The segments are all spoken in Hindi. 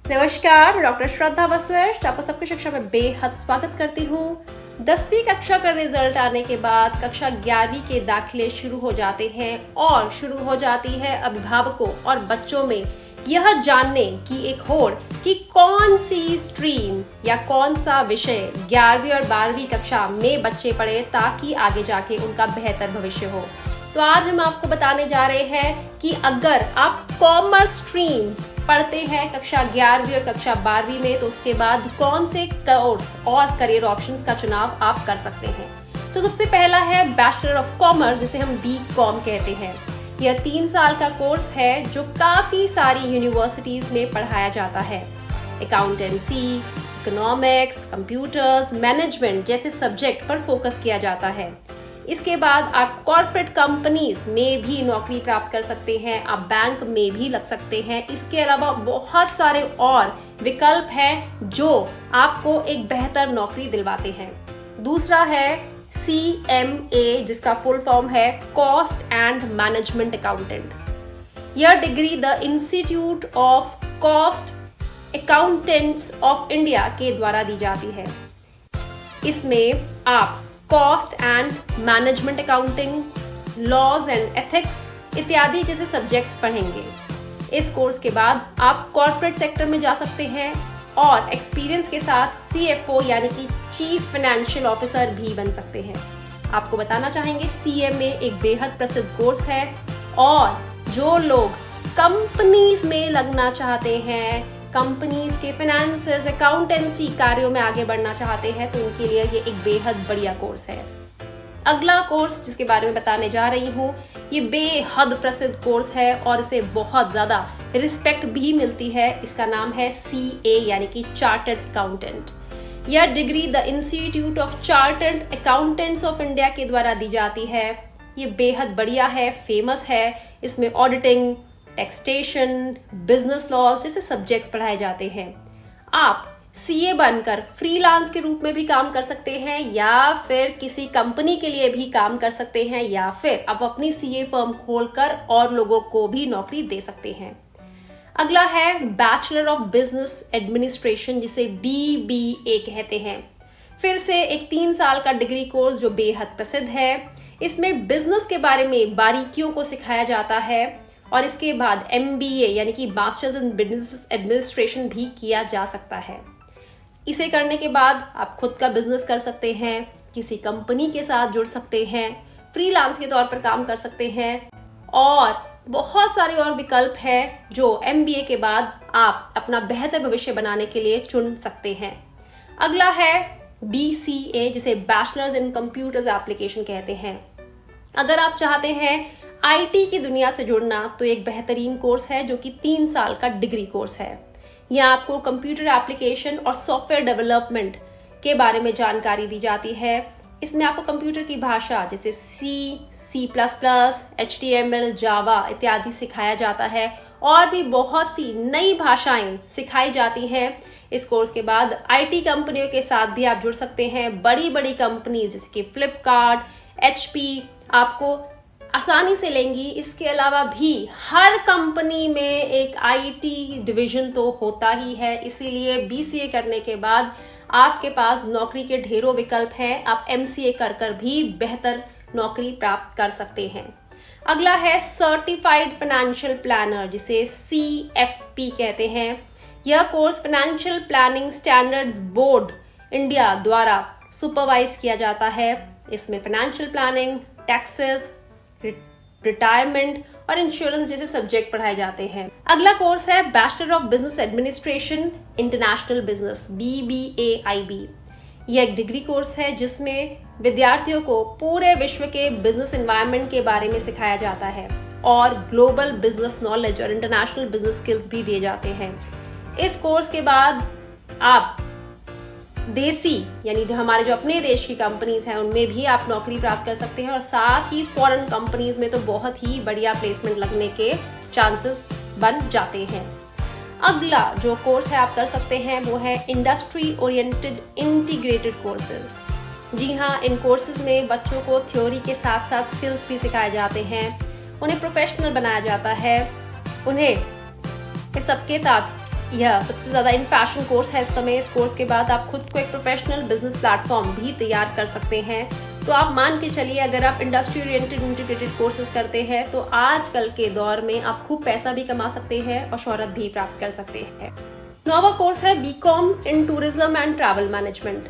नमस्कार, डॉक्टर श्रद्धा वशिष्ठ आपका सबकी शिक्षा में बेहद स्वागत करती हूँ। 10वीं कक्षा का रिजल्ट आने के बाद कक्षा 11वीं के दाखिले शुरू हो जाते हैं और शुरू हो जाती है अभिभावकों और बच्चों में यह जानने की एक होड़ कि कौन सी स्ट्रीम या कौन सा विषय 11वीं और 12वीं कक्षा में बच्चे पढ़े ताकि आगे जाके उनका बेहतर भविष्य हो। तो आज हम आपको बताने जा रहे हैं कि अगर आप कॉमर्स स्ट्रीम पढ़ते हैं कक्षा 11वीं और कक्षा 12वीं में तो उसके बाद कौन से कोर्स और करियर ऑप्शंस का चुनाव आप कर सकते हैं। तो सबसे पहला है बैचलर ऑफ कॉमर्स, जिसे हम BCom कहते हैं। यह 3 साल का कोर्स है जो काफी सारी यूनिवर्सिटीज में पढ़ाया जाता है। अकाउंटेंसी, इकोनॉमिक्स, कंप्यूटर्स, मैनेजमेंट जैसे सब्जेक्ट पर फोकस किया जाता है। इसके बाद आप कॉर्पोरेट कंपनीज में भी नौकरी प्राप्त कर सकते हैं, आप बैंक में भी लग सकते हैं। इसके अलावा बहुत सारे और विकल्प हैं जो आपको एक बेहतर नौकरी दिलवाते हैं। दूसरा है CMA, जिसका फुल फॉर्म है कॉस्ट एंड मैनेजमेंट अकाउंटेंट। यह degree the institute of cost accountants of India के द्वारा दी जाती है। इसमें आप cost and management accounting, laws and ethics इत्यादि जैसे सब्जेक्ट्स पढ़ेंगे। इस कोर्स के बाद आप कॉर्पोरेट सेक्टर में जा सकते हैं और एक्सपीरियंस के साथ CFO यानी कि चीफ फाइनेंशियल ऑफिसर भी बन सकते हैं। आपको बताना चाहेंगे CMA एक बेहद प्रसिद्ध कोर्स है और जो लोग कंपनीज में लगना चाहते हैं, कंपनीज के फाइनेंसेस, अकाउंटेंसी कार्यों में आगे बढ़ना चाहते हैं तो उनके लिए ये एक बेहद बढ़िया कोर्स है। अगला कोर्स जिसके बारे में बताने जा रही हूँ, ये बेहद प्रसिद्ध कोर्स है और इसे बहुत ज्यादा रिस्पेक्ट भी मिलती है। इसका नाम है CA यानी कि चार्टर्ड अकाउंटेंट। यह degree the institute of chartered accountants of India के द्वारा दी जाती है। ये बेहद बढ़िया है, फेमस है। इसमें ऑडिटिंग, टैक्सेशन, बिजनेस लॉज जैसे सब्जेक्ट्स पढ़ाए जाते हैं। आप CA बनकर फ्रीलांस के रूप में भी काम कर सकते हैं या फिर किसी कंपनी के लिए भी काम कर सकते हैं या फिर आप अपनी CA फर्म खोलकर और लोगों को भी नौकरी दे सकते हैं। अगला है बैचलर ऑफ बिजनेस एडमिनिस्ट्रेशन, जिसे BBA कहते हैं। फिर से एक 3 साल का डिग्री कोर्स जो बेहद प्रसिद्ध है। इसमें बिजनेस के बारे में बारीकियों को सिखाया जाता है और इसके बाद MBA यानी कि मास्टर्स इन बिजनेस एडमिनिस्ट्रेशन भी किया जा सकता है। इसे करने के बाद आप खुद का बिजनेस कर सकते हैं, किसी कंपनी के साथ जुड़ सकते हैं, फ्रीलांस के तौर पर काम कर सकते हैं और बहुत सारे और विकल्प हैं जो MBA के बाद आप अपना बेहतर भविष्य बनाने के लिए चुन सकते हैं। अगला है BCA, जिसे बैचलर्स इन कंप्यूटर्स एप्लीकेशन कहते हैं। अगर आप चाहते हैं IT की दुनिया से जुड़ना तो एक बेहतरीन कोर्स है जो कि 3 साल का डिग्री कोर्स है। यहाँ आपको कंप्यूटर एप्लीकेशन और सॉफ्टवेयर डेवलपमेंट के बारे में जानकारी दी जाती है। इसमें आपको कंप्यूटर की भाषा जैसे C++, HTML, जावा इत्यादि सिखाया जाता है और भी बहुत सी नई भाषाएं सिखाई जाती हैं। इस कोर्स के बाद IT कंपनियों के साथ भी आप जुड़ सकते हैं। बड़ी बड़ी कंपनी जैसे कि फ्लिपकार्ट, HP आपको आसानी से लेंगी। इसके अलावा भी हर कंपनी में एक IT डिवीजन तो होता ही है, इसीलिए BCA करने के बाद आपके पास नौकरी के ढेरों विकल्प हैं। आप MCA कर भी बेहतर नौकरी प्राप्त कर सकते हैं। अगला है सर्टिफाइड फाइनेंशियल प्लानर, जिसे CFP कहते हैं। यह course financial planning standards board India द्वारा सुपरवाइज किया जाता है। इसमें फाइनेंशियल प्लानिंग, टैक्सेस, रिटायरमेंट और इंश्योरेंस जैसे सब्जेक्ट पढ़ाए जाते हैं। अगला कोर्स है bachelor of business administration international business, BBAIB। यह एक डिग्री कोर्स है जिसमें विद्यार्थियों को पूरे विश्व के बिजनेस एनवायरनमेंट के बारे में सिखाया जाता है और ग्लोबल बिजनेस नॉलेज और इंटरनेशनल बिजनेस स्किल्स भी दिए जाते हैं। इस कोर्स के बाद आप देसी यानी जो हमारे जो अपने देश की कंपनीज हैं उनमें भी आप नौकरी प्राप्त कर सकते हैं और साथ ही फॉरेन कंपनीज में तो बहुत ही बढ़िया प्लेसमेंट लगने के चांसेस बन जाते हैं। अगला जो कोर्स है आप कर सकते हैं वो है इंडस्ट्री ओरिएंटेड इंटीग्रेटेड कोर्सेज। जी हाँ, इन कोर्सेज में बच्चों को थ्योरी के साथ साथ स्किल्स भी सिखाए जाते हैं, उन्हें प्रोफेशनल बनाया जाता है, उन्हें इस सबके साथ यह सबसे ज़्यादा इन फैशन कोर्स है इस समय। इस कोर्स के बाद आप खुद को एक प्रोफेशनल बिजनेस प्लेटफॉर्म भी तैयार कर सकते हैं। तो आप मान के चलिए, अगर आप इंडस्ट्री ओरिएंटेड इंटीग्रेटेड कोर्सेज करते हैं तो आजकल के दौर में आप खूब पैसा भी कमा सकते हैं और शोहरत भी प्राप्त कर सकते हैं। 9वां कोर्स है BCom in tourism and travel management.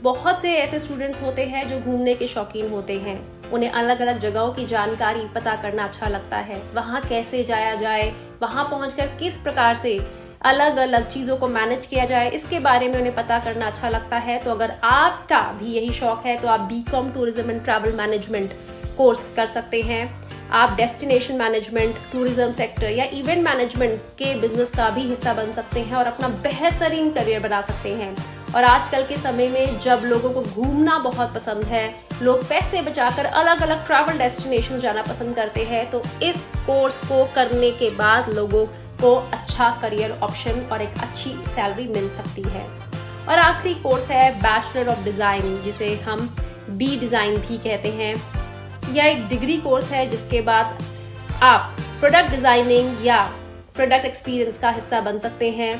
बहुत से ऐसे स्टूडेंट्स होते हैं जो घूमने के शौकीन होते हैं। उन्हें अलग अलग जगहों की जानकारी पता करना अच्छा लगता है, वहाँ कैसे जाया जाए, वहाँ पहुंचकर किस प्रकार से अलग अलग चीज़ों को मैनेज किया जाए, इसके बारे में उन्हें पता करना अच्छा लगता है। तो अगर आपका भी यही शौक है तो आप BCom tourism and travel management course कर सकते हैं। आप डेस्टिनेशन मैनेजमेंट, टूरिज्म सेक्टर या इवेंट मैनेजमेंट के बिजनेस का भी हिस्सा बन सकते हैं और अपना बेहतरीन करियर बना सकते हैं। और आजकल के समय में जब लोगों को घूमना बहुत पसंद है, लोग पैसे बचाकर अलग अलग ट्रैवल डेस्टिनेशन जाना पसंद करते हैं, तो इस कोर्स को करने के बाद लोगों को अच्छा करियर ऑप्शन और एक अच्छी सैलरी मिल सकती है। और आखिरी कोर्स है बैचलर ऑफ डिजाइन, जिसे हम बी डिजाइन भी कहते हैं। यह एक डिग्री कोर्स है जिसके बाद आप प्रोडक्ट डिजाइनिंग या प्रोडक्ट एक्सपीरियंस का हिस्सा बन सकते हैं।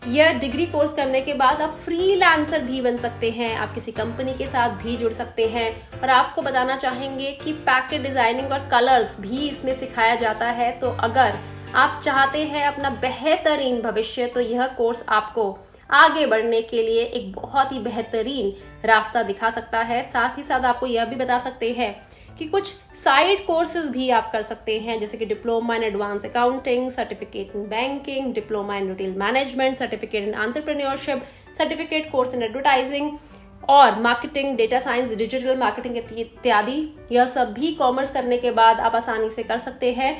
यह डिग्री कोर्स करने के बाद आप फ्रीलांसर भी बन सकते हैं, आप किसी कंपनी के साथ भी जुड़ सकते हैं। और आपको बताना चाहेंगे कि पैकेट डिजाइनिंग और कलर्स भी इसमें सिखाया जाता है। तो अगर आप चाहते हैं अपना बेहतरीन भविष्य, तो यह कोर्स आपको आगे बढ़ने के लिए एक बहुत ही बेहतरीन रास्ता दिखा सकता है। साथ ही साथ आपको यह भी बता सकते हैं कि कुछ साइड कोर्सेज भी आप कर सकते हैं, जैसे कि diploma in advance accounting, certificate in banking, diploma in retail management, certificate in entrepreneurship, certificate course in advertising और marketing, data science, digital marketing इत्यादि। यह सब भी कॉमर्स करने के बाद आप आसानी से कर सकते हैं।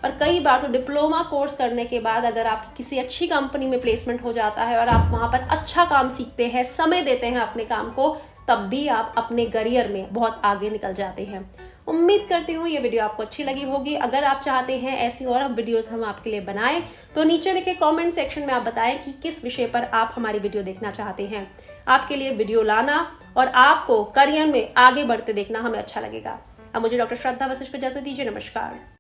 और कई बार तो डिप्लोमा कोर्स करने के बाद अगर आपकी किसी अच्छी कंपनी में प्लेसमेंट हो जाता है और आप वहां पर अच्छा काम सीखते हैं, समय देते हैं अपने काम को, तब भी आप अपने करियर में बहुत आगे निकल जाते हैं। उम्मीद करती हूँ ये वीडियो आपको अच्छी लगी होगी। अगर आप चाहते हैं ऐसी और वीडियोस हम आपके लिए बनाएं तो नीचे लिखे कमेंट सेक्शन में आप बताएं कि किस विषय पर आप हमारी वीडियो देखना चाहते हैं। आपके लिए वीडियो लाना और आपको करियर में आगे बढ़ते देखना हमें अच्छा लगेगा। अब मुझे डॉक्टर श्रद्धा वशिष्ठ को इजाजत दीजिए। नमस्कार।